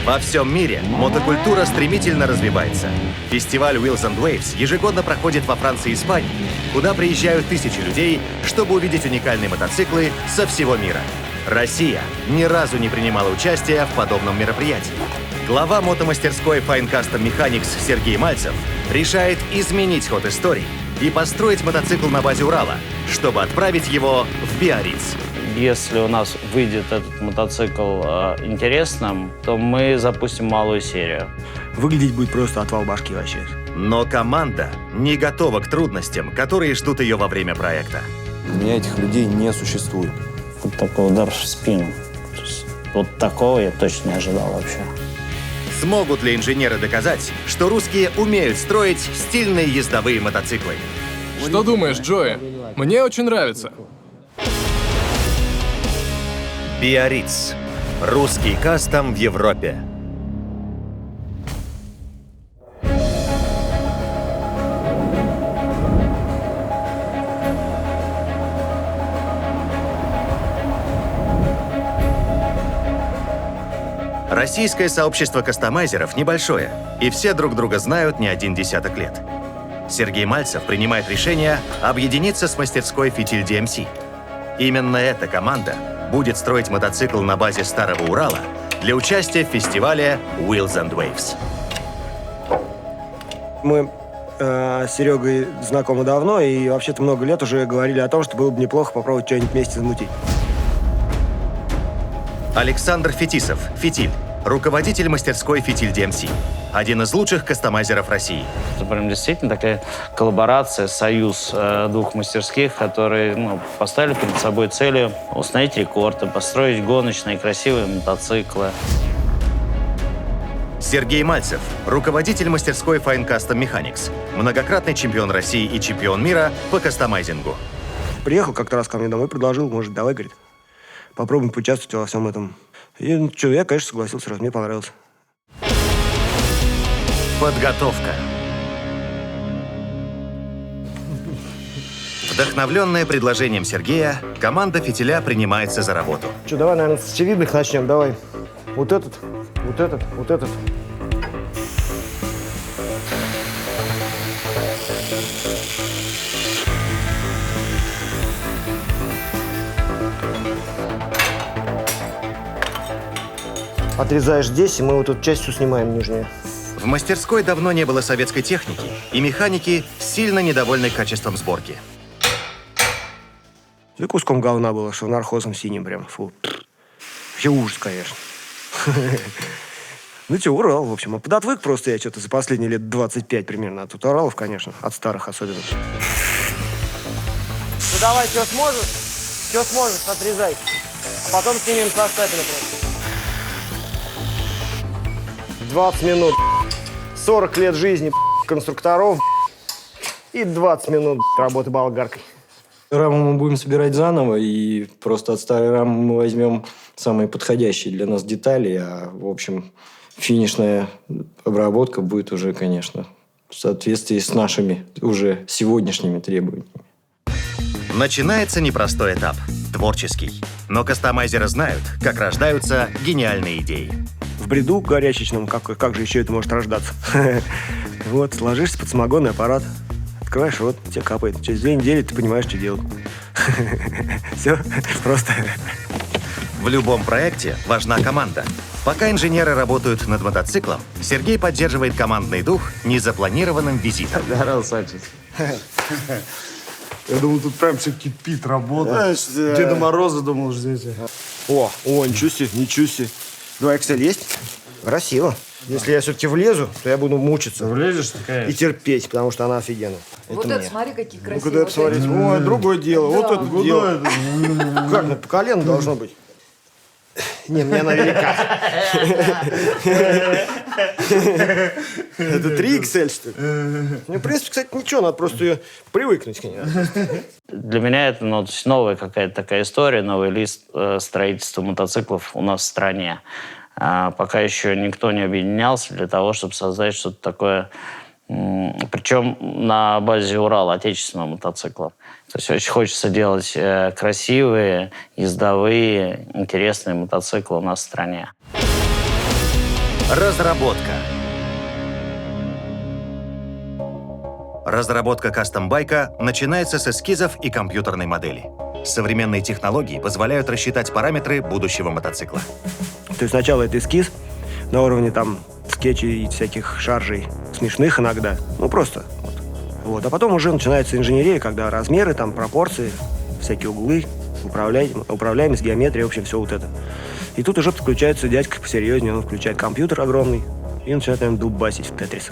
Во всем мире мотокультура стремительно развивается. Фестиваль Wheels and Waves ежегодно проходит во Франции и Испании, куда приезжают тысячи людей, чтобы увидеть уникальные мотоциклы со всего мира. Россия ни разу не принимала участия в подобном мероприятии. Глава мотомастерской Fine Custom Mechanics Сергей Мальцев решает изменить ход истории и построить мотоцикл на базе Урала, чтобы отправить его в Биарриц. Если у нас выйдет этот мотоцикл интересным, то мы запустим малую серию. Выглядеть будет просто отвал башки вообще. Но команда не готова к трудностям, которые ждут ее во время проекта. У меня этих людей не существует. Вот такой удар в спину. То есть, вот такого я точно не ожидал вообще. Смогут ли инженеры доказать, что русские умеют строить стильные ездовые мотоциклы? Что думаешь, Джои? Мне очень нравится. Биарриц. Русский кастом в Европе. Российское сообщество кастомайзеров небольшое, и все друг друга знают не один десяток лет. Сергей Мальцев принимает решение объединиться с мастерской «Фитиль DMC». Именно эта команда будет строить мотоцикл на базе Старого Урала для участия в фестивале Wheels and Waves. Мы с Серегой знакомы давно, и вообще-то много лет уже говорили о том, что было бы неплохо попробовать что-нибудь вместе замутить. Александр Фетисов, «Фитиль», руководитель мастерской «Фитиль DMC», один из лучших кастомайзеров России. Это прям действительно такая коллаборация, союз двух мастерских, которые поставили перед собой целью установить рекорды, построить гоночные красивые мотоциклы. Сергей Мальцев, руководитель мастерской Fine Custom Mechanics, многократный чемпион России и чемпион мира по кастомайзингу. Приехал как-то раз ко мне домой, предложил, может, давай, говорит, попробуем поучаствовать во всем этом. И я, конечно, согласился сразу, мне понравилось. Подготовка. Вдохновленная предложением Сергея, команда «Фитиля» принимается за работу. Давай, наверное, с очевидных начнем. Давай. Вот этот, вот этот, вот этот. Отрезаешь здесь, и мы вот эту часть всю снимаем нижнюю. В мастерской давно не было советской техники, и механики сильно недовольны качеством сборки. И куском говна было, что нархозом синим прям. Фу. Вообще ужас, конечно. Ну что, Урал, в общем. А подотвык просто я что-то за последние лет 25 примерно. А тут Уралов, конечно, от старых особенно. Ну давай, что сможешь, отрезай. А потом снимем со стапеля просто. 20 минут, 40 лет жизни конструкторов и 20 минут работы болгаркой. Раму мы будем собирать заново, и просто от старой рамы мы возьмем самые подходящие для нас детали, а, в общем, финишная обработка будет уже, конечно, в соответствии с нашими уже сегодняшними требованиями. Начинается непростой этап – творческий. Но кастомайзеры знают, как рождаются гениальные идеи. В бреду горячечном, как же еще это может рождаться? Вот, ложишься под самогонный аппарат, открываешь рот, тебе капает. Через 2 недели ты понимаешь, что делать. Все, просто. В любом проекте важна команда. Пока инженеры работают над мотоциклом, Сергей поддерживает командный дух незапланированным визитом. Здорово, Сачи. Я думал, тут прям все кипит, работа. Деда Мороза думал здесь. О, ничего себе. 2 XL есть? Красиво. Если я все-таки влезу, то я буду мучиться. Влезешь, такая. И терпеть, потому что она офигенная. Вот это, смотри, какие красивые. Ну-ка, дай посмотреть. Ой, другое дело. Вот это дело. Как, по колено должно быть? Не, мне она велика. Это 3 XL, что ли? Ну, в принципе, кстати, ничего, надо просто ее привыкнуть к ней. Для меня это новая какая-то такая история, новый лист строительства мотоциклов у нас в стране. Пока еще никто не объединялся для того, чтобы создать что-то такое, причем на базе Урала, отечественного мотоцикла. То есть очень хочется делать красивые, ездовые, интересные мотоциклы у нас в стране. Разработка. Разработка кастом-байка начинается с эскизов и компьютерной модели. Современные технологии позволяют рассчитать параметры будущего мотоцикла. То есть сначала это эскиз на уровне там скетчей и всяких шаржей, смешных иногда, ну просто. Вот. А потом уже начинается инженерия, когда размеры, там пропорции, всякие углы, управляемость, геометрия, в общем, все вот это. И тут уже подключается дядька посерьезнее, он включает компьютер огромный и начинает, наверное, дубасить в Тетрис.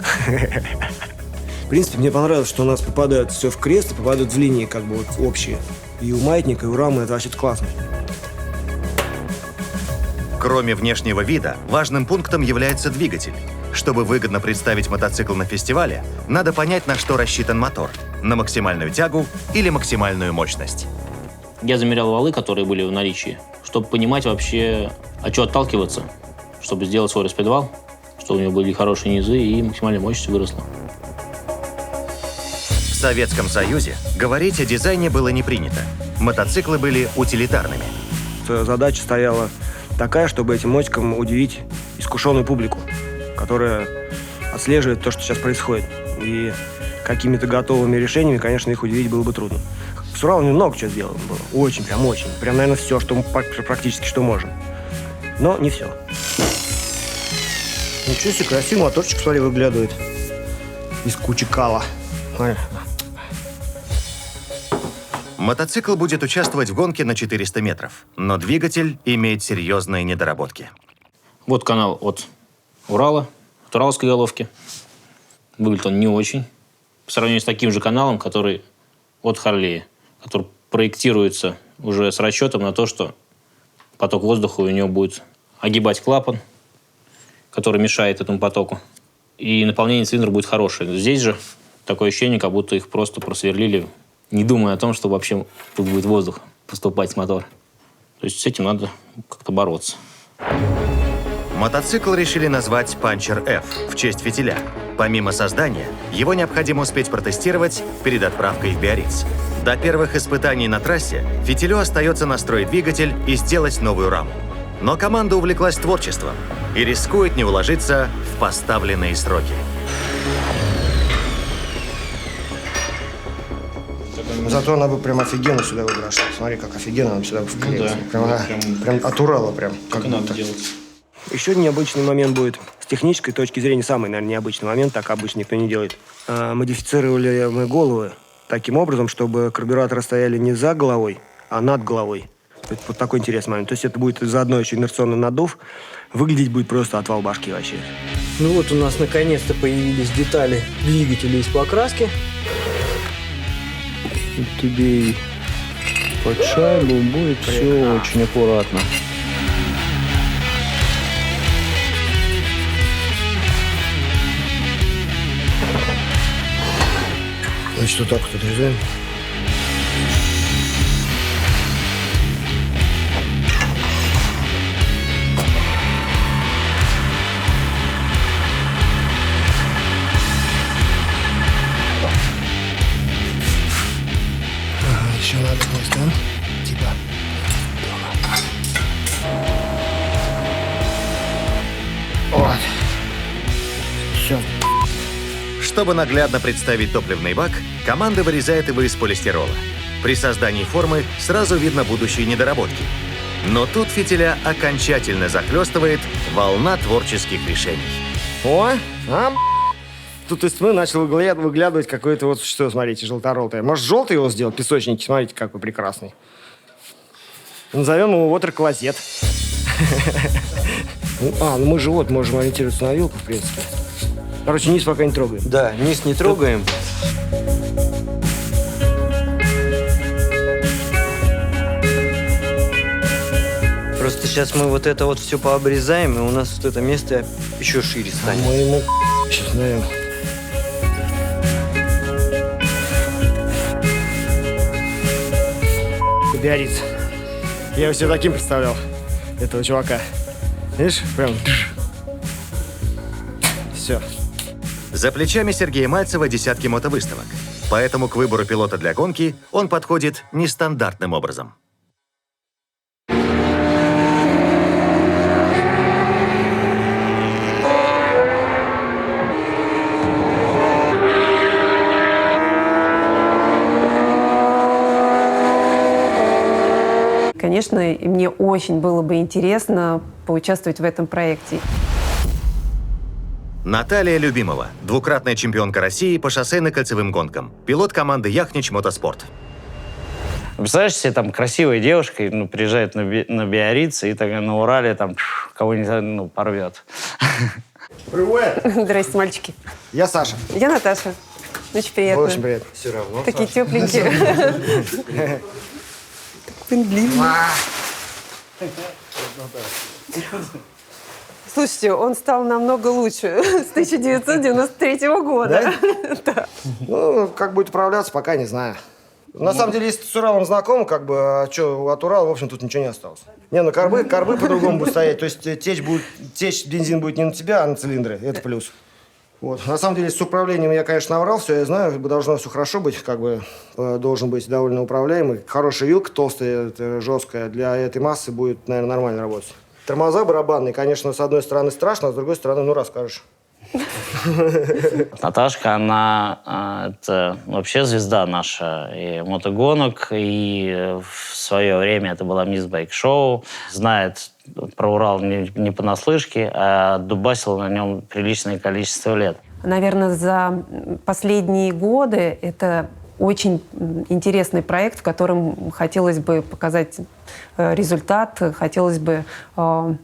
В принципе, мне понравилось, что у нас попадают все в крест и попадают в линии, как бы вот общие. И у маятника, и у рамы это вообще классно. Кроме внешнего вида, важным пунктом является двигатель. Чтобы выгодно представить мотоцикл на фестивале, надо понять, на что рассчитан мотор. На максимальную тягу или максимальную мощность. Я замерял валы, которые были в наличии, чтобы понимать вообще, от чего отталкиваться, чтобы сделать свой распредвал, чтобы у него были хорошие низы и максимальная мощность выросла. В Советском Союзе говорить о дизайне было не принято. Мотоциклы были утилитарными. Задача стояла такая, чтобы этим мотиком удивить искушенную публику, которая отслеживает то, что сейчас происходит. И какими-то готовыми решениями, конечно, их удивить было бы трудно. С Уралом много чего сделано было. Очень, прям очень. Прям, наверное, все, что мы практически что можем. Но не все. Ничего себе, красивый моторчик, смотри, выглядывает из кучи кала. Мотоцикл будет участвовать в гонке на 400 метров, но двигатель имеет серьезные недоработки. Вот канал от Урала, от уралской головки. Выглядит он не очень. По сравнению с таким же каналом, который от Харлея, который проектируется уже с расчетом на то, что поток воздуха у него будет огибать клапан, который мешает этому потоку. И наполнение цилиндра будет хорошее. Здесь же такое ощущение, как будто их просто просверлили, не думая о том, что вообще тут будет воздух поступать с мотора. То есть с этим надо как-то бороться. Мотоцикл решили назвать Puncher F в честь фитиля. Помимо создания, его необходимо успеть протестировать перед отправкой в Биарриц. До первых испытаний на трассе фитилю остается настроить двигатель и сделать новую раму. Но команда увлеклась творчеством и рискует не уложиться в поставленные сроки. Зато она бы прям офигенно сюда выбрасывала. Смотри, как офигенно она сюда вклеится. Прям от Урала прям. Как надо делать. Еще один необычный момент будет. С технической точки зрения самый, наверное, необычный момент, так обычно никто не делает. Модифицировали мы головы таким образом, чтобы карбюраторы стояли не за головой, а над головой. Это вот такой интересный момент. То есть это будет заодно еще инерционный наддув. Выглядеть будет просто отвал башки вообще. Ну вот у нас наконец-то появились детали двигателя из покраски. Тебе и под шайбу будет все очень аккуратно. Значит, вот так вот отрезаем. Еще надо просто, типа. Вот. Все. Чтобы наглядно представить топливный бак, команда вырезает его из полистирола. При создании формы сразу видно будущие недоработки. Но тут фитиля окончательно захлестывает волна творческих решений. Тут из тьмы начал выглядывать какое-то вот что, смотрите, желторотое. Может, желтый его сделать, песочники, смотрите, какой прекрасный. Назовем его Water Closet. Ну мы же вот можем ориентироваться на вилку, в принципе. Короче, низ пока не трогаем. Да, низ не трогаем. Просто сейчас мы вот это вот все пообрезаем, и у нас вот это место еще шире станет. Мы ему сейчас, наверное. Биарриц. Я его себе таким представлял, этого чувака. Видишь, прям... Все. За плечами Сергея Мальцева десятки мотовыставок. Поэтому к выбору пилота для гонки он подходит нестандартным образом. конечно, и мне очень было бы интересно поучаствовать в этом проекте. Наталья Любимова, двукратная чемпионка России по шоссейно-кольцевым гонкам, пилот команды «Яхнич Мотоспорт». Представляешь себе, там красивая девушка приезжает на Биарриц и так, на Урале там кого-нибудь порвет. Привет! Здрасте, мальчики. Я Саша. Я Наташа. Очень приятно. Очень приятно. Все равно. Такие тепленькие. Слушайте, он стал намного лучше с 1993 года. Да? Ну, как будет управляться, пока не знаю. На самом деле, если с Уралом знаком, как бы, а что, от Урала, в общем, тут ничего не осталось. Не, ну карбы по-другому будут стоять. То есть течь бензин будет не на тебя, а на цилиндры. Это плюс. Вот. На самом деле, с управлением я, конечно, наврал, все я знаю, должно все хорошо быть, как бы, должен быть довольно управляемый. Хорошая вилка, толстая, жесткая, для этой массы будет, наверное, нормально работать. Тормоза барабанные, конечно, с одной стороны страшно, а с другой стороны, ну, расскажешь. Наташка, она это вообще звезда наша и мотогонок, и в свое время это была мисс Байк-шоу. Знает про Урал не понаслышке, а дубасила на нем приличное количество лет. Наверное, за последние годы это очень интересный проект, в котором хотелось бы показать результат, хотелось бы в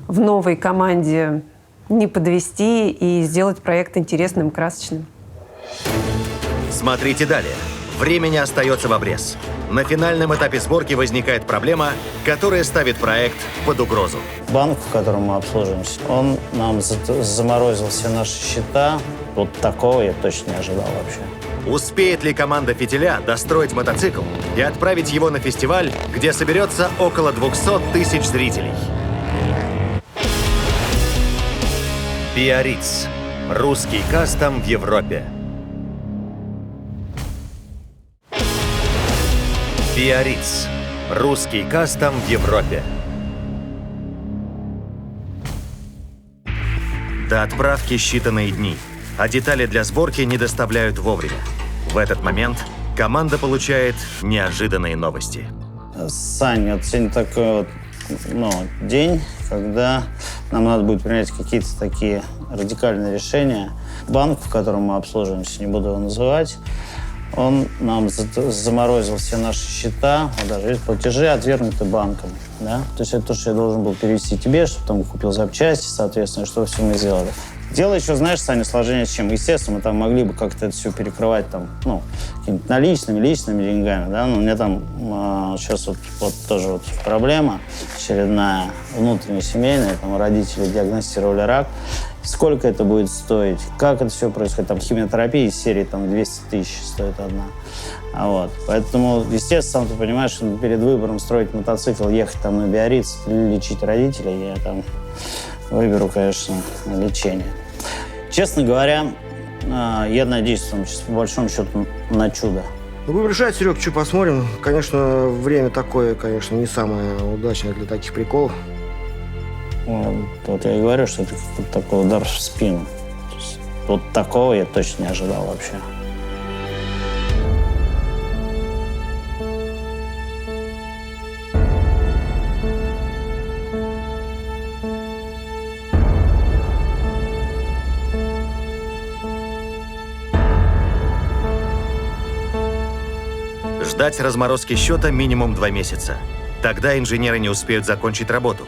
новой команде не подвести и сделать проект интересным, красочным. Смотрите далее. Времени остается в обрез. На финальном этапе сборки возникает проблема, которая ставит проект под угрозу. Банк, в котором мы обслуживаемся, он нам заморозил все наши счета. Вот такого я точно не ожидал вообще. Успеет ли команда «Фитиля» достроить мотоцикл и отправить его на фестиваль, где соберется около 200 тысяч зрителей? Биарриц. Русский кастом в Европе. Биарриц. Русский кастом в Европе. До отправки считанные дни, а детали для сборки не доставляют вовремя. В этот момент команда получает неожиданные новости. Сань, вот сегодня такой вот день, когда нам надо будет принять какие-то такие радикальные решения. Банк, в котором мы обслуживаемся, не буду его называть, он нам заморозил все наши счета, даже платежи отвергнуты банком. Да? То есть это то, что я должен был перевести тебе, чтобы там купил запчасти, соответственно, что все мы сделали. Дело еще, знаешь, Саня, сложнее с чем. Естественно, мы там могли бы как-то это все перекрывать там, какими-то наличными, личными деньгами, да, но у меня там сейчас вот тоже вот проблема очередная, внутренняя, семейная, там родители диагностировали рак. Сколько это будет стоить, как это все происходит, там химиотерапия из серии там 200 тысяч стоит одна. Поэтому, естественно, сам ты понимаешь, перед выбором строить мотоцикл, ехать там на Биарриц, лечить родителей, я там выберу, конечно, лечение. Честно говоря, я надеюсь, там, сейчас, по большому счету, на чудо. Будем решать, Серег, что посмотрим. Конечно, время такое, конечно, не самое удачное для таких приколов. Вот я и говорю, что это какой-то такой удар в спину. То есть, вот такого я точно не ожидал вообще. Ждать разморозки счета минимум 2 месяца. Тогда инженеры не успеют закончить работу.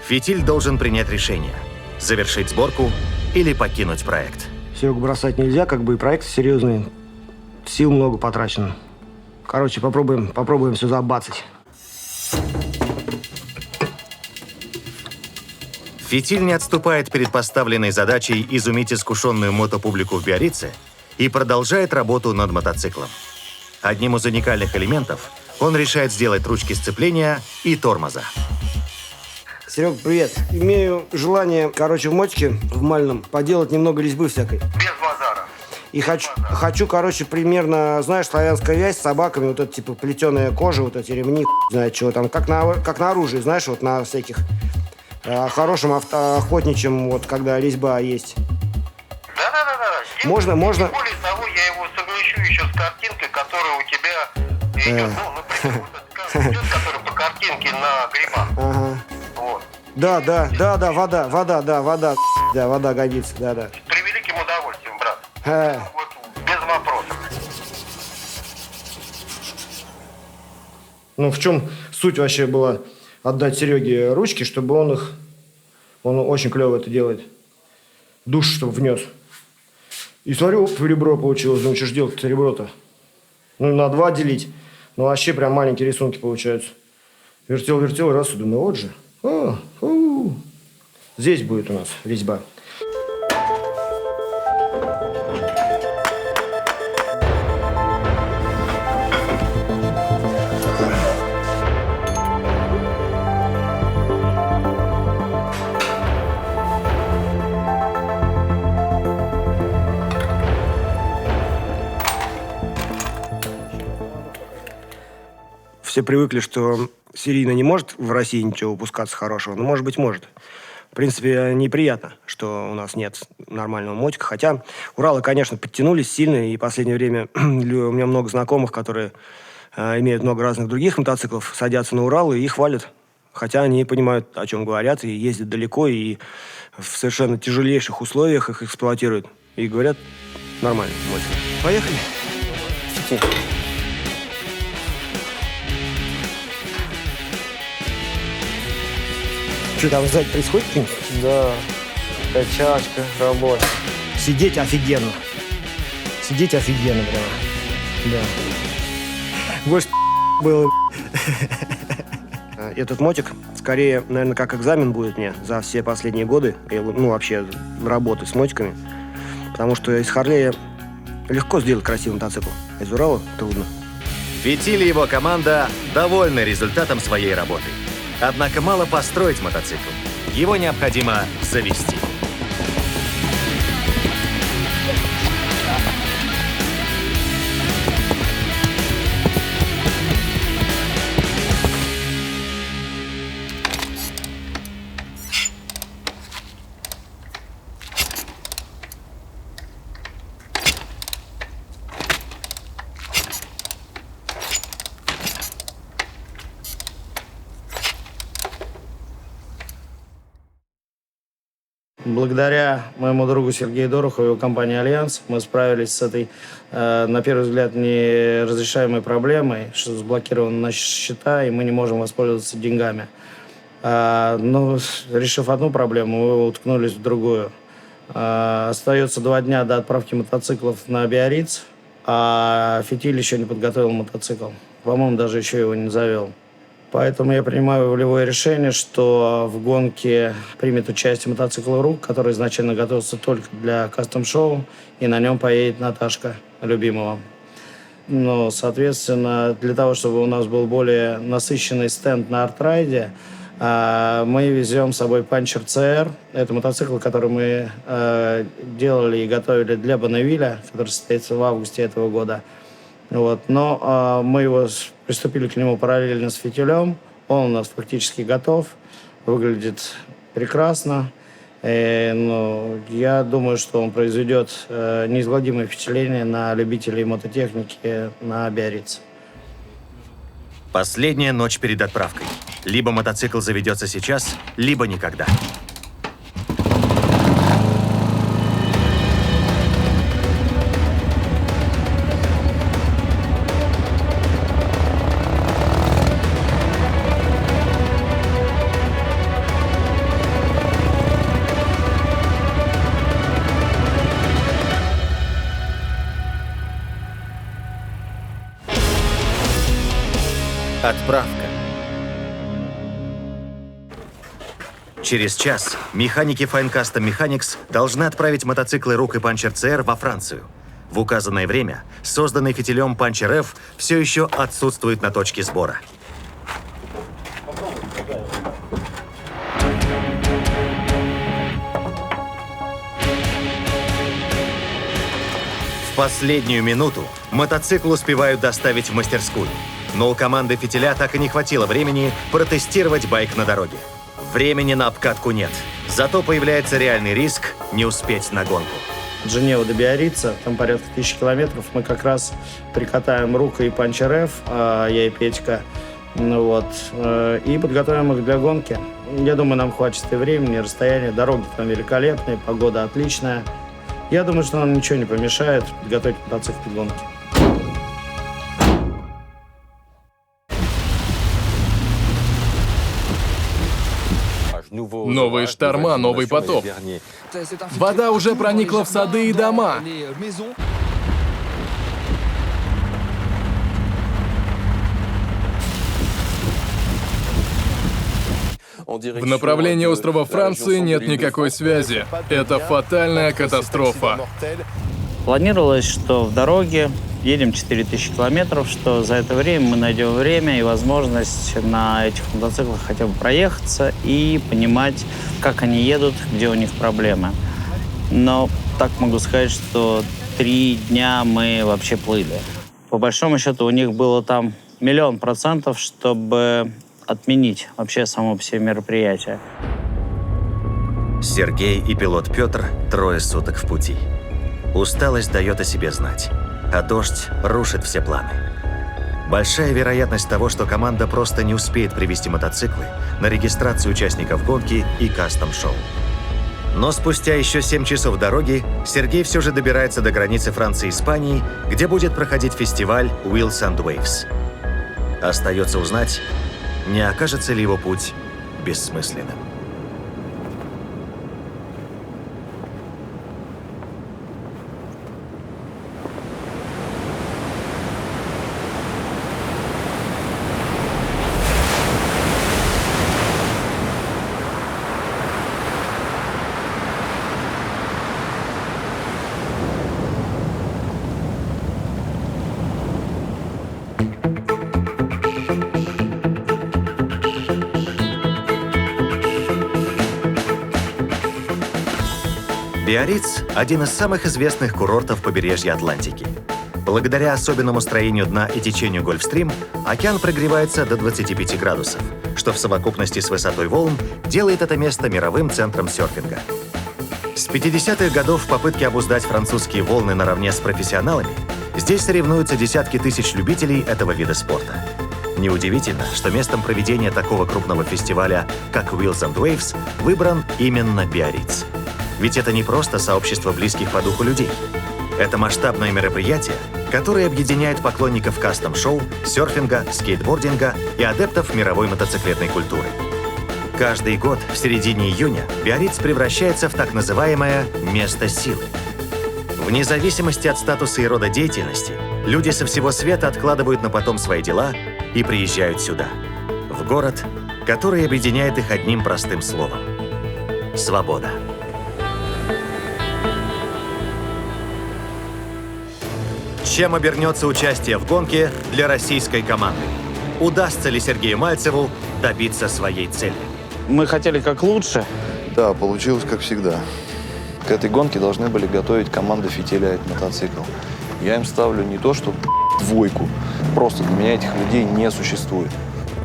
«Фитиль» должен принять решение – завершить сборку или покинуть проект. Серегу бросать нельзя, как бы и проект серьезный. Сил много потрачено. Короче, попробуем все забацать. «Фитиль» не отступает перед поставленной задачей изумить искушенную мотопублику в Биаррице и продолжает работу над мотоциклом. Одним из уникальных элементов он решает сделать ручки сцепления и тормоза. Серег, привет. Имею желание, в мотике, в мальном, поделать немного резьбы всякой. Без базара. И хочу, примерно, знаешь, славянская вязь с собаками, вот это, типа, плетеная кожа, вот эти ремни, знает чего там, как на оружии, знаешь, вот на всяких хорошем охотничьем, вот, когда резьба есть. Да. Можно. Более того, я его совмещу еще с картинкой, которая у тебя идет, например, вот Тот, который по картинке на грибах. Ага. Вот. Да, вода годится, да. С превеликим удовольствием, брат. Вот, без вопросов. Ну, в чем суть вообще была отдать Сереге ручки, чтобы он очень клево это делает. Душ, чтобы внес. И смотрю, оп, ребро получилось. Думаю, что ж делать-то ребро-то? Ну, на 2 делить. Ну, вообще прям маленькие рисунки получаются. Вертел, раз, и думаю, вот же. Здесь будет у нас резьба. Все привыкли, что серийно не может в России ничего выпускаться хорошего. Но, может быть, может. В принципе, неприятно, что у нас нет нормального мотика. Хотя Уралы, конечно, подтянулись сильно. И в последнее время у меня много знакомых, которые имеют много разных других мотоциклов, садятся на Уралы и хвалят. Хотя они понимают, о чем говорят, и ездят далеко, и в совершенно тяжелейших условиях их эксплуатируют. И говорят, нормально мотик. Поехали. Что там сзади происходит? Да, качачка, работа. Сидеть офигенно. Прямо. Да. Больше было. Этот мотик скорее, наверное, как экзамен будет мне за все последние годы, ну, вообще, работы с мотиками. Потому что из Харлея легко сделать красивый мотоцикл, а из Урала трудно. Фитиль и его команда довольны результатом своей работы. Однако мало построить мотоцикл. Его необходимо завести. Благодаря моему другу Сергею Дорохову и его компании «Альянс» мы справились с этой, на первый взгляд, неразрешаемой проблемой, что заблокированы наши счета, и мы не можем воспользоваться деньгами. Но, решив одну проблему, мы уткнулись в другую. Остается 2 дня до отправки мотоциклов на Биарриц, а Фитиль еще не подготовил мотоцикл. По-моему, даже еще его не завел. Поэтому я принимаю волевое решение, что в гонке примет участие мотоцикл «Рук», который изначально готовился только для кастом-шоу, и на нем поедет Наташка, любимого. Но, соответственно, для того, чтобы у нас был более насыщенный стенд на артрайде, мы везем с собой Puncher CR. Это мотоцикл, который мы делали и готовили для Бонневиля, который состоится в августе этого года. Вот. Но мы приступили к нему параллельно с Фитилем. Он у нас фактически готов, выглядит прекрасно. Я думаю, что он произведет неизгладимое впечатление на любителей мототехники на Биарриц. Последняя ночь перед отправкой. Либо мотоцикл заведется сейчас, либо никогда. Отправка. Через час механики Fine Custom Mechanics должны отправить мотоциклы «Рук» и Puncher CR во Францию. В указанное время созданный Фитилем Puncher F все еще отсутствует на точке сбора. В последнюю минуту мотоцикл успевают доставить в мастерскую. Но у команды Фитиля так и не хватило времени протестировать байк на дороге. Времени на обкатку нет. Зато появляется реальный риск не успеть на гонку. Женева до Биаррица, там порядка 1000 километров. Мы как раз прикатаем «Рука» и Puncher F, я и Петька. Ну вот, и подготовим их для гонки. Я думаю, нам хватит и времени, и расстояния. Дороги там великолепные, погода отличная. Я думаю, что нам ничего не помешает подготовить мотоцикл к гонке. Новые шторма, новый потоп. Вода уже проникла в сады и дома. В направлении острова Франции нет никакой связи. Это фатальная катастрофа. Планировалось, что в дороге едем 4000 километров, что за это время мы найдем время и возможность на этих мотоциклах хотя бы проехаться и понимать, как они едут, где у них проблемы. Но так могу сказать, что 3 дня мы вообще плыли. По большому счету у них было там 1000000%, чтобы отменить вообще само все мероприятие. Сергей и пилот Петр 3 суток в пути. Усталость дает о себе знать, а дождь рушит все планы. Большая вероятность того, что команда просто не успеет привезти мотоциклы на регистрацию участников гонки и кастом-шоу. Но спустя еще 7 часов дороги Сергей все же добирается до границы Франции и Испании, где будет проходить фестиваль Wheels and Waves. Остается узнать, не окажется ли его путь бессмысленным. Биарриц – один из самых известных курортов побережья Атлантики. Благодаря особенному строению дна и течению Гольфстрим, океан прогревается до 25 градусов, что в совокупности с высотой волн делает это место мировым центром серфинга. С 50-х годов в попытке обуздать французские волны наравне с профессионалами здесь соревнуются десятки тысяч любителей этого вида спорта. Неудивительно, что местом проведения такого крупного фестиваля, как Wheels and Waves, выбран именно Биарриц. Ведь это не просто сообщество близких по духу людей. Это масштабное мероприятие, которое объединяет поклонников кастом-шоу, серфинга, скейтбординга и адептов мировой мотоциклетной культуры. Каждый год в середине июня Биарриц превращается в так называемое «место силы». Вне зависимости от статуса и рода деятельности, люди со всего света откладывают на потом свои дела и приезжают сюда, в город, который объединяет их одним простым словом – свобода. Чем обернется участие в гонке для российской команды? Удастся ли Сергею Мальцеву добиться своей цели? Мы хотели как лучше. Да, получилось как всегда. К этой гонке должны были готовить команду «Фитиля» мотоцикл. Я им ставлю не то, что 2. Просто для меня этих людей не существует.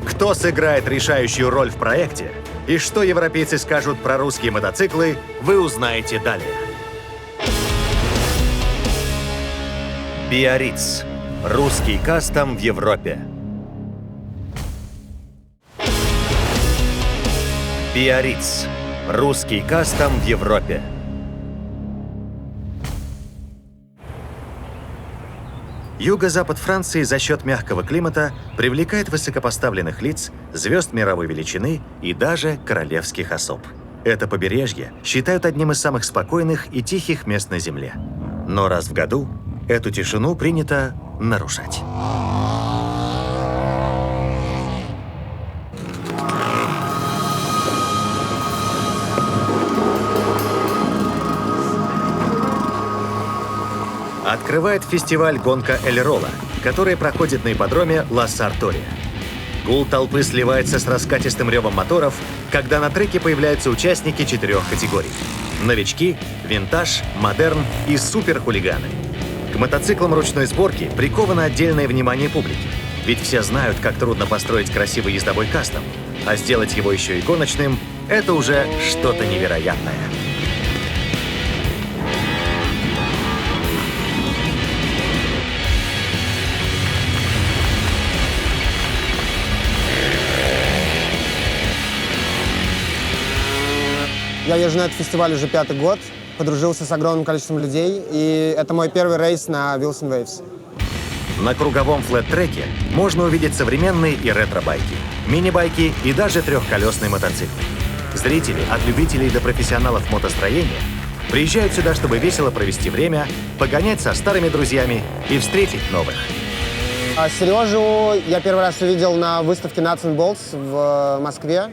Кто сыграет решающую роль в проекте и что европейцы скажут про русские мотоциклы, вы узнаете далее. Биарриц. Русский кастом в Европе. Биарриц. Русский кастом в Европе. Юго-запад Франции за счет мягкого климата привлекает высокопоставленных лиц, звезд мировой величины и даже королевских особ. Это побережье считают одним из самых спокойных и тихих мест на Земле. Но раз в году эту тишину принято нарушать. Открывает фестиваль гонка Эль Рола, которая проходит на ипподроме Ла-Сартория. Гул толпы сливается с раскатистым ревом моторов, когда на треке появляются участники 4 категорий: новички, винтаж, модерн и суперхулиганы. К мотоциклам ручной сборки приковано отдельное внимание публики, ведь все знают, как трудно построить красивый ездовой кастом, а сделать его еще и гоночным – это уже что-то невероятное. Я езжу на этот фестиваль уже 5-й год, подружился с огромным количеством людей, и это мой первый рейс на Wilson Waves. На круговом флэт-треке можно увидеть современные и ретро-байки, мини-байки и даже трехколесные мотоциклы. Зрители, от любителей до профессионалов мотостроения, приезжают сюда, чтобы весело провести время, погонять со старыми друзьями и встретить новых. Сережу я первый раз увидел на выставке Nuts and Bolts в Москве.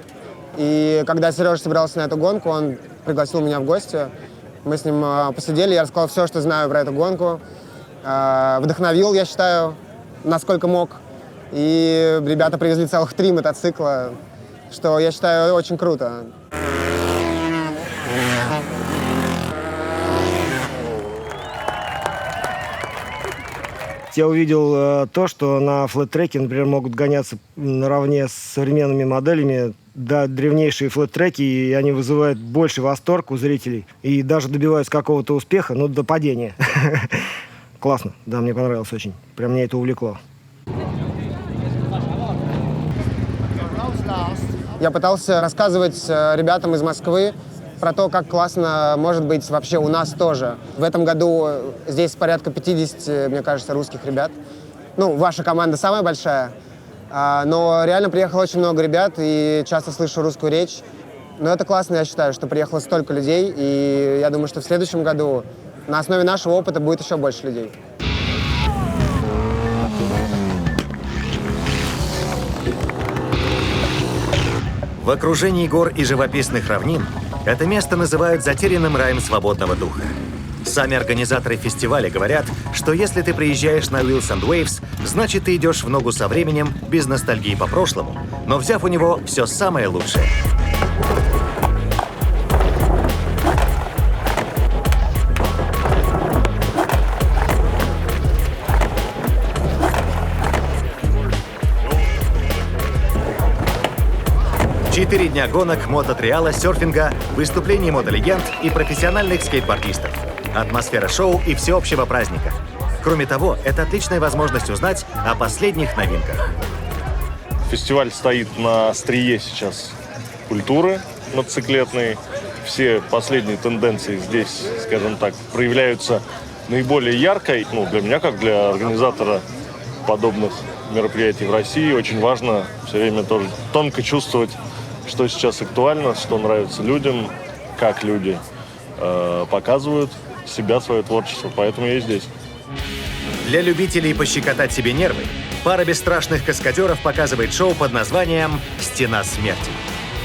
И когда Сережа собирался на эту гонку, он пригласил меня в гости. Мы с ним посидели, я рассказал все, что знаю про эту гонку. Вдохновил, я считаю, насколько мог. И ребята привезли целых 3 мотоцикла, что я считаю очень круто. Я увидел то, что на флэт-треке, например, могут гоняться наравне с современными моделями древнейшие флэт-треки, и они вызывают больше восторг у зрителей и даже добиваются какого-то успеха, но до падения. Классно, да, мне понравилось очень. Прям меня это увлекло. Я пытался рассказывать ребятам из Москвы про то, как классно может быть вообще у нас тоже. В этом году здесь порядка 50, мне кажется, русских ребят. Ну, ваша команда самая большая, но реально приехало очень много ребят, и часто слышу русскую речь. Но это классно, я считаю, что приехало столько людей, и я думаю, что в следующем году на основе нашего опыта будет еще больше людей. В окружении гор и живописных равнин это место называют затерянным раем свободного духа. Сами организаторы фестиваля говорят, что если ты приезжаешь на Wilson Waves, значит ты идешь в ногу со временем, без ностальгии по прошлому, но взяв у него все самое лучшее. Четыре дня гонок, мототриала, серфинга, выступлений мотолегенд и профессиональных скейтбордистов. Атмосфера шоу и всеобщего праздника. Кроме того, это отличная возможность узнать о последних новинках. Фестиваль стоит на острие сейчас культуры мотоциклетной. Все последние тенденции здесь, скажем так, проявляются наиболее ярко. Ну, для меня, как для организатора подобных мероприятий в России, очень важно все время тоже тонко чувствовать, что сейчас актуально, что нравится людям, как люди показывают себя, свое творчество. Поэтому я и здесь. Для любителей пощекотать себе нервы, пара бесстрашных каскадеров показывает шоу под названием «Стена смерти».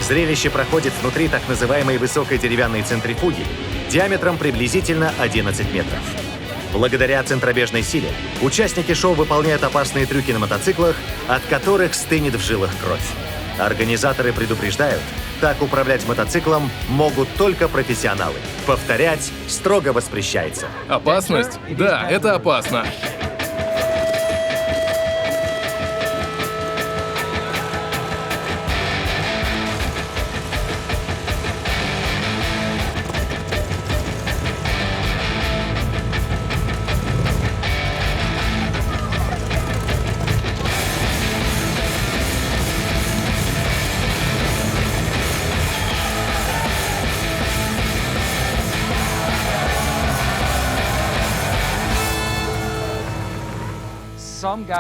Зрелище проходит внутри так называемой высокой деревянной центрифуги диаметром приблизительно 11 метров. Благодаря центробежной силе участники шоу выполняют опасные трюки на мотоциклах, от которых стынет в жилах кровь. Организаторы предупреждают, так управлять мотоциклом могут только профессионалы. Повторять строго воспрещается. Опасность? Да, это опасно.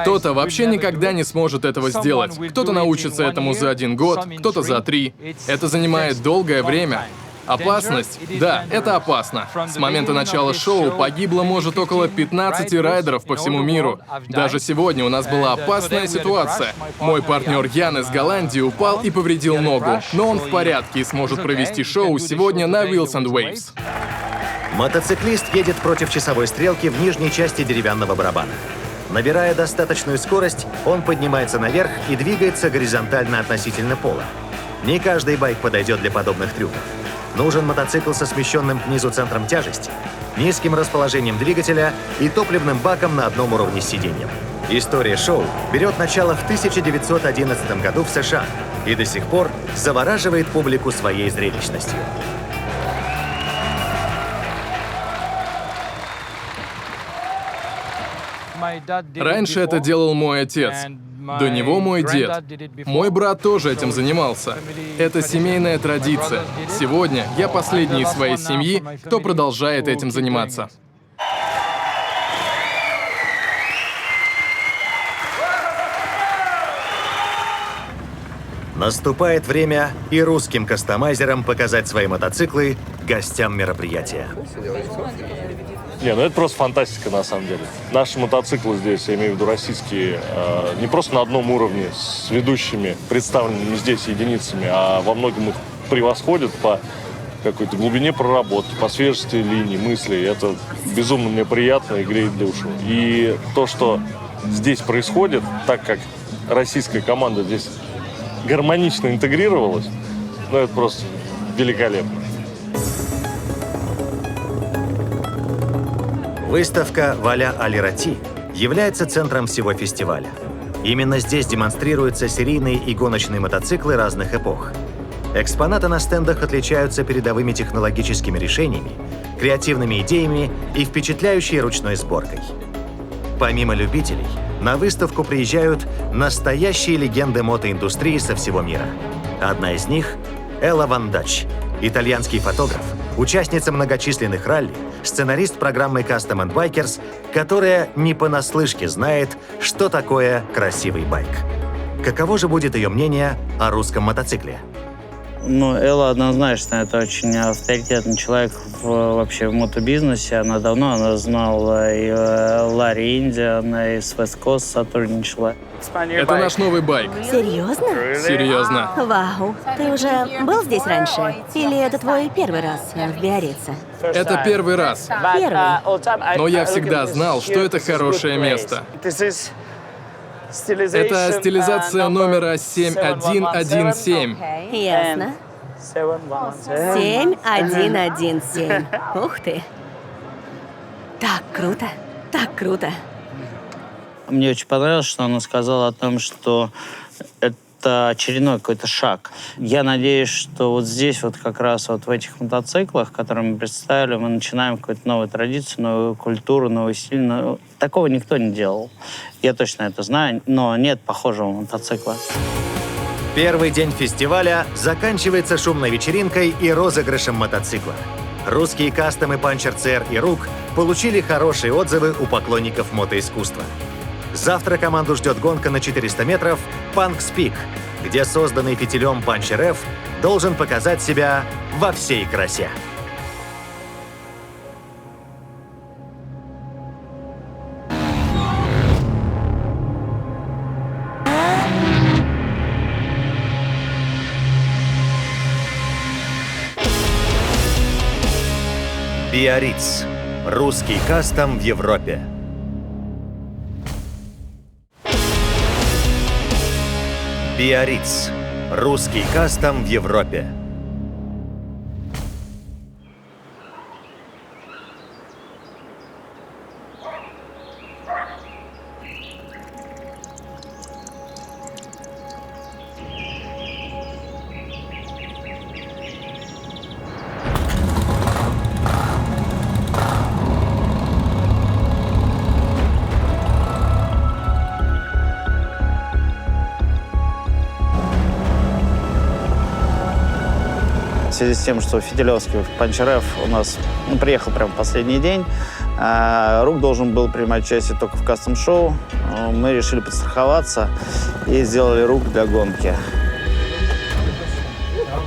Кто-то вообще никогда не сможет этого сделать. Кто-то научится этому за 1 год, кто-то за 3. Это занимает долгое время. Опасность? Да, это опасно. С момента начала шоу погибло, может, около 15 райдеров по всему миру. Даже сегодня у нас была опасная ситуация. Мой партнер Ян из Голландии упал и повредил ногу, но он в порядке и сможет провести шоу сегодня на Wilson Waves. Мотоциклист едет против часовой стрелки в нижней части деревянного барабана. Набирая достаточную скорость, он поднимается наверх и двигается горизонтально относительно пола. Не каждый байк подойдет для подобных трюков. Нужен мотоцикл со смещенным к низу центром тяжести, низким расположением двигателя и топливным баком на одном уровне с сиденьем. История шоу берет начало в 1911 году в США и до сих пор завораживает публику своей зрелищностью. Раньше это делал мой отец. До него мой дед. Мой брат тоже этим занимался. Это семейная традиция. Сегодня я последний из своей семьи, кто продолжает этим заниматься. Наступает время и русским кастомайзерам показать свои мотоциклы гостям мероприятия. Не, ну это просто фантастика на самом деле. Наши мотоциклы здесь, я имею в виду российские, не просто на одном уровне с ведущими, представленными здесь единицами, а во многом их превосходят по какой-то глубине проработки, по свежести линий, мыслей. Это безумно мне приятно и греет душу. И то, что здесь происходит, так как российская команда здесь гармонично интегрировалась, ну это просто великолепно. Выставка «Валя Али-Рати» является центром всего фестиваля. Именно здесь демонстрируются серийные и гоночные мотоциклы разных эпох. Экспонаты на стендах отличаются передовыми технологическими решениями, креативными идеями и впечатляющей ручной сборкой. Помимо любителей, на выставку приезжают настоящие легенды мотоиндустрии со всего мира. Одна из них — Элла Ван Дач, итальянский фотограф, участница многочисленных ралли, сценарист программы Custom and Bikers, которая не понаслышке знает, что такое красивый байк. Каково же будет ее мнение о русском мотоцикле? Ну, Элла однозначно, это очень авторитетный человек вообще в мотобизнесе. Она знала и Ларри Индиана, и с West Coast сотрудничала. Это наш новый байк. Серьезно? Серьезно. Вау. Ты уже был здесь раньше? Или это твой первый раз в Биаррице? Это первый раз. Первый. Но я всегда знал, что это хорошее место. Это стилизация номера 7117. Ясно. 7117. Ух ты. Так круто. Так круто. Мне очень понравилось, что она сказала о том, что это очередной какой-то шаг. Я надеюсь, что вот здесь, вот как раз вот в этих мотоциклах, которые мы представили, мы начинаем какую-то новую традицию, новую культуру, новый стиль. Но такого никто не делал. Я точно это знаю, но нет похожего мотоцикла. Первый день фестиваля заканчивается шумной вечеринкой и розыгрышем мотоцикла. Русские кастомы Puncher CR и ROOK получили хорошие отзывы у поклонников мотоискусства. Завтра команду ждет гонка на 400 метров Punks Peak, где созданный фитилем Puncher F должен показать себя во всей красе. Биарриц. Русский кастом в Европе. Биарриц. Русский кастом в Европе. В связи с тем, что фитилевский Puncher F у нас приехал прямо в последний день, ROOK должен был принимать участие только в кастом-шоу. Мы решили подстраховаться и сделали ROOK для гонки.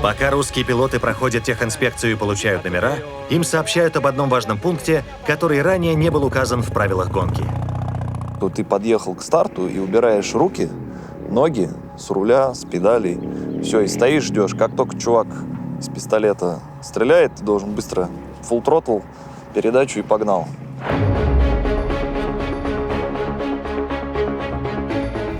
Пока русские пилоты проходят техинспекцию и получают номера, им сообщают об одном важном пункте, который ранее не был указан в правилах гонки. Ты подъехал к старту и убираешь руки, ноги с руля, с педалей. Все, и стоишь, ждешь. Как только чувак с пистолета стреляет, ты должен быстро full throttle, передачу и погнал.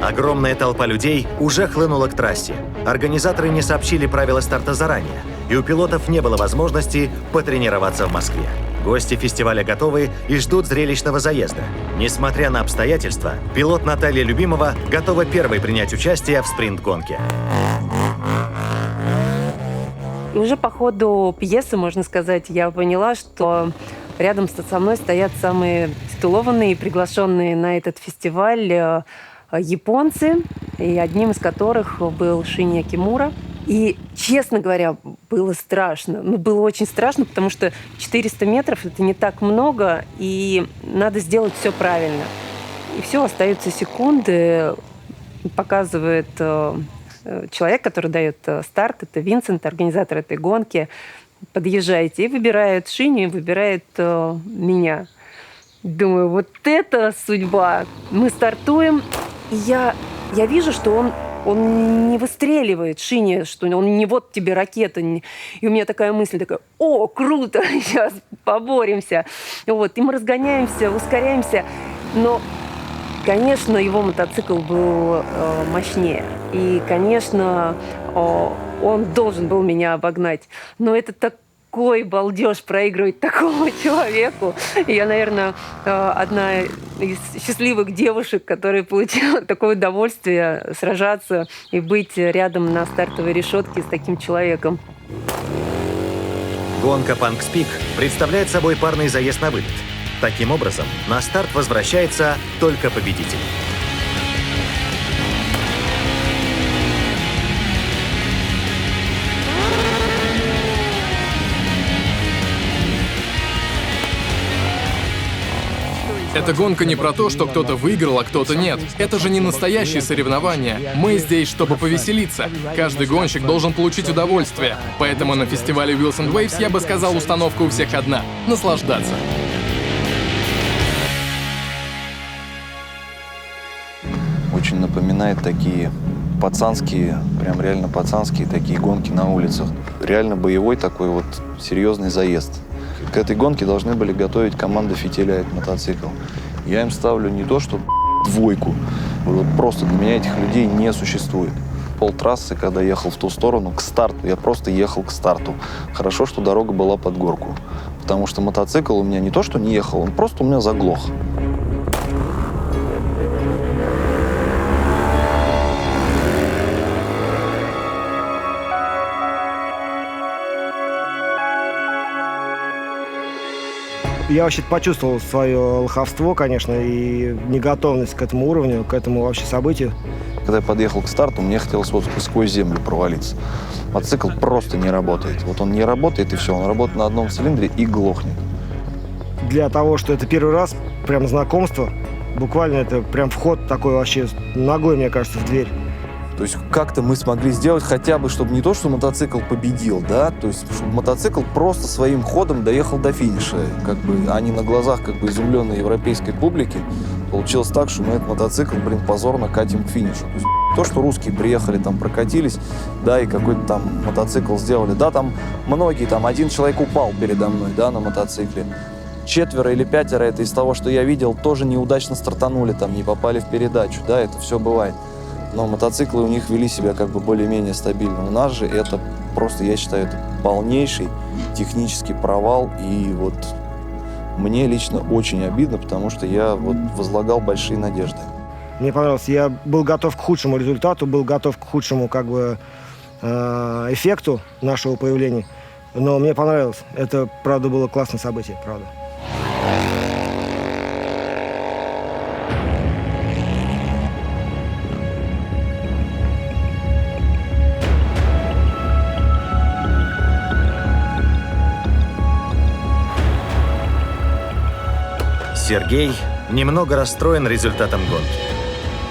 Огромная толпа людей уже хлынула к трассе. Организаторы не сообщили правила старта заранее, и у пилотов не было возможности потренироваться в Москве. Гости фестиваля готовы и ждут зрелищного заезда. Несмотря на обстоятельства, пилот Наталья Любимова готова первой принять участие в спринт-гонке. Уже по ходу пьесы, можно сказать, я поняла, что рядом со мной стоят самые титулованные и приглашенные на этот фестиваль японцы, и одним из которых был Шинья Кимура. И, честно говоря, было страшно. Было очень страшно, потому что 400 метров – это не так много, и надо сделать все правильно. И все, остаются секунды, показывает человек, который дает старт, это Винсент, организатор этой гонки. Подъезжаете и выбирает Шиню, и выбирает меня. Думаю, вот это судьба. Мы стартуем, и я вижу, что он не выстреливает, Шиня, что он не вот тебе ракета. И у меня такая мысль, такая: о, круто, сейчас поборемся. Вот, и мы разгоняемся, ускоряемся. Но, конечно, его мотоцикл был мощнее. И, конечно, он должен был меня обогнать. Но это такой балдеж проигрывать такому человеку. И я, наверное, одна из счастливых девушек, которая получила такое удовольствие сражаться и быть рядом на стартовой решетке с таким человеком. Гонка Панкс Пик представляет собой парный заезд на вылет. Таким образом, на старт возвращается только победитель. Эта гонка не про то, что кто-то выиграл, а кто-то нет. Это же не настоящие соревнования. Мы здесь, чтобы повеселиться. Каждый гонщик должен получить удовольствие. Поэтому на фестивале Wheels and Waves я бы сказал, установка у всех одна — наслаждаться. Очень напоминает такие пацанские, прям реально пацанские такие гонки на улицах. Реально боевой такой вот серьезный заезд. К этой гонке должны были готовить команда «Фитиляет мотоцикл». Я им ставлю не то, что двойку. Вот просто для меня этих людей не существует. Полтрассы, когда ехал в ту сторону, к старту, я просто ехал к старту. Хорошо, что дорога была под горку. Потому что мотоцикл у меня не то, что не ехал, он просто у меня заглох. Я вообще почувствовал свое лоховство, конечно, и неготовность к этому уровню, к этому вообще событию. Когда я подъехал к старту, мне хотелось вот сквозь землю провалиться. Мотоцикл просто не работает. Вот он не работает, и все. Он работает на одном цилиндре и глохнет. Для того, что это первый раз, прям знакомство, буквально это прям вход такой вообще ногой, мне кажется, в дверь. То есть как-то мы смогли сделать хотя бы, чтобы не то, что мотоцикл победил, да, то есть чтобы мотоцикл просто своим ходом доехал до финиша. Как бы, а не на глазах как бы изумленной европейской публики. Получилось так, что мы этот мотоцикл, позорно катим к финишу. То есть, то, что русские приехали, там, прокатились, да, и какой-то там мотоцикл сделали. Да, там многие, там, один человек упал передо мной, да, на мотоцикле. 4 или 5 это из того, что я видел, тоже неудачно стартанули, там, не попали в передачу, да, это все бывает. Но мотоциклы у них вели себя как бы более-менее стабильно. У нас же это просто, я считаю, это полнейший технический провал. И вот мне лично очень обидно, потому что я вот возлагал большие надежды. Мне понравилось. Я был готов к худшему результату, был готов к худшему как бы эффекту нашего появления. Но мне понравилось. Это, правда, было классное событие, правда. Сергей немного расстроен результатом гонки.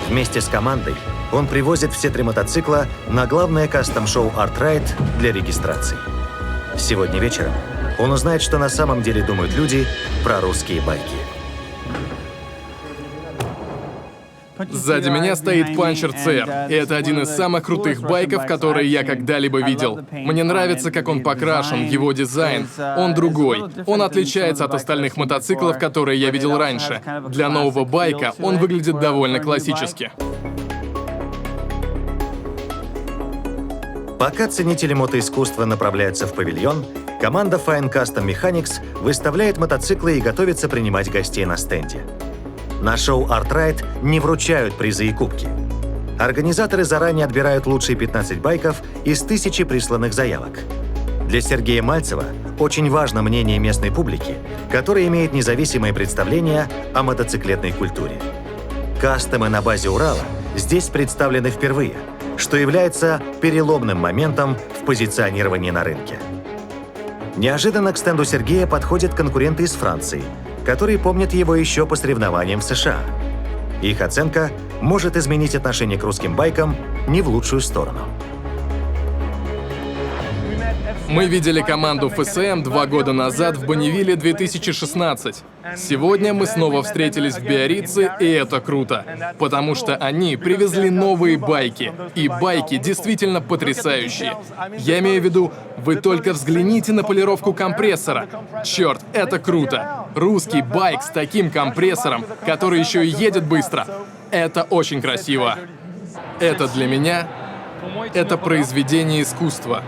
Вместе с командой он привозит все 3 мотоцикла на главное кастом-шоу Art Ride для регистрации. Сегодня вечером он узнает, что на самом деле думают люди про русские байки. Сзади меня стоит Puncher CR, и это один из самых крутых байков, которые я когда-либо видел. Мне нравится, как он покрашен, его дизайн. Он другой. Он отличается от остальных мотоциклов, которые я видел раньше. Для нового байка он выглядит довольно классически. Пока ценители мотоискусства направляются в павильон, команда Fine Custom Mechanics выставляет мотоциклы и готовится принимать гостей на стенде. На шоу Art Ride не вручают призы и кубки. Организаторы заранее отбирают лучшие 15 байков из 1000 присланных заявок. Для Сергея Мальцева очень важно мнение местной публики, которая имеет независимое представление о мотоциклетной культуре. Кастомы на базе Урала здесь представлены впервые, что является переломным моментом в позиционировании на рынке. Неожиданно к стенду Сергея подходят конкуренты из Франции, которые помнят его еще по соревнованиям в США. Их оценка может изменить отношение к русским байкам не в лучшую сторону. Мы видели команду ФСМ 2 года назад в Бонневилле 2016. Сегодня мы снова встретились в Биаррице, и это круто, потому что они привезли новые байки, и байки действительно потрясающие. Я имею в виду, вы только взгляните на полировку компрессора. Черт, это круто. Русский байк с таким компрессором, который еще и едет быстро. Это очень красиво. Это для меня, это произведение искусства.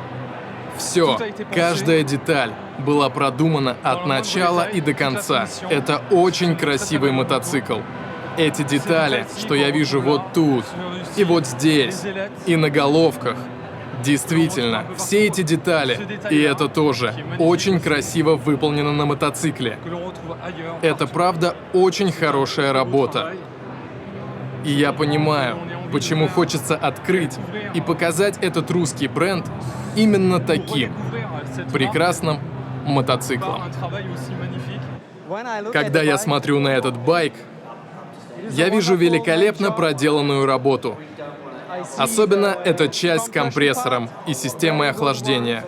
Все, каждая деталь была продумана от начала и до конца. Это очень красивый мотоцикл. Эти детали, что я вижу вот тут, и вот здесь, и на головках. Действительно, все эти детали, и это тоже, очень красиво выполнено на мотоцикле. Это правда очень хорошая работа. И я понимаю, почему хочется открыть и показать этот русский бренд именно таким прекрасным мотоциклом. Когда я смотрю на этот байк, я вижу великолепно проделанную работу. Особенно эта часть с компрессором и системой охлаждения.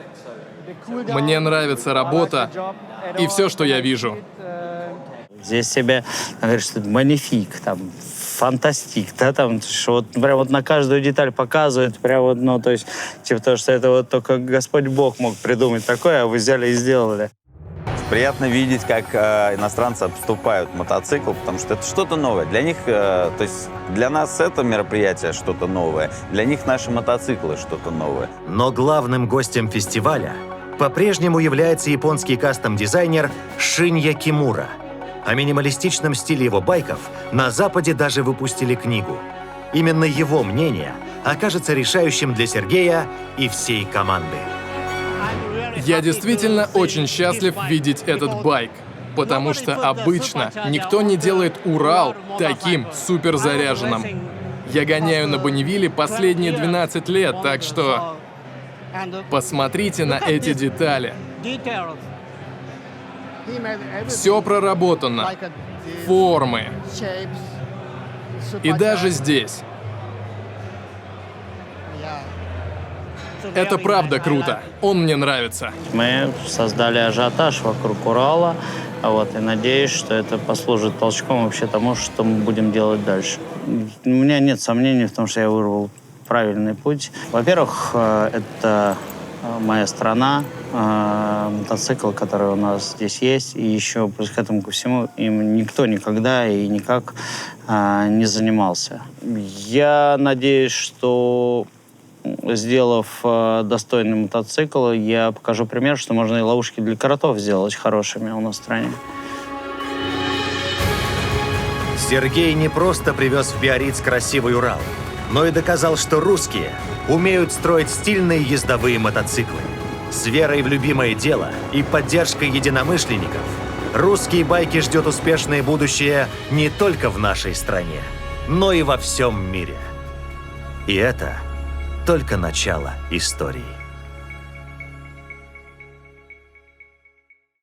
Мне нравится работа и все, что я вижу. Здесь тебе говорят, что это магнифик, там, фантастик, да, там, что вот прям вот на каждую деталь показывают, прям вот, ну, то есть, типа, то, что это вот только Господь Бог мог придумать такое, а вы взяли и сделали. Приятно видеть, как иностранцы обступают мотоцикл, потому что это что-то новое. Для них, то есть для нас это мероприятие что-то новое, для них наши мотоциклы что-то новое. Но главным гостем фестиваля по-прежнему является японский кастом-дизайнер Шинья Кимура. О минималистичном стиле его байков на Западе даже выпустили книгу. Именно его мнение окажется решающим для Сергея и всей команды. Я действительно очень счастлив видеть этот байк, потому что обычно никто не делает Урал таким суперзаряженным. Я гоняю на Бонневилле последние 12 лет, так что посмотрите на эти детали. Все проработано. Формы. И даже здесь. Это правда круто. Он мне нравится. Мы создали ажиотаж вокруг Урала, вот, и надеюсь, что это послужит толчком вообще тому, что мы будем делать дальше. У меня нет сомнений в том, что я выбрал правильный путь. Во-первых, это моя страна, мотоцикл, который у нас здесь есть, и еще плюс к этому ко всему им никто никогда и никак не занимался. Я надеюсь, что, сделав достойный мотоцикл, я покажу пример, что можно и ловушки для коротов сделать хорошими у нас в стране. Сергей не просто привез в Биарриц красивый Урал, но и доказал, что русские умеют строить стильные ездовые мотоциклы. С верой в любимое дело и поддержкой единомышленников русские байки ждет успешное будущее не только в нашей стране, но и во всем мире. И это только начало истории.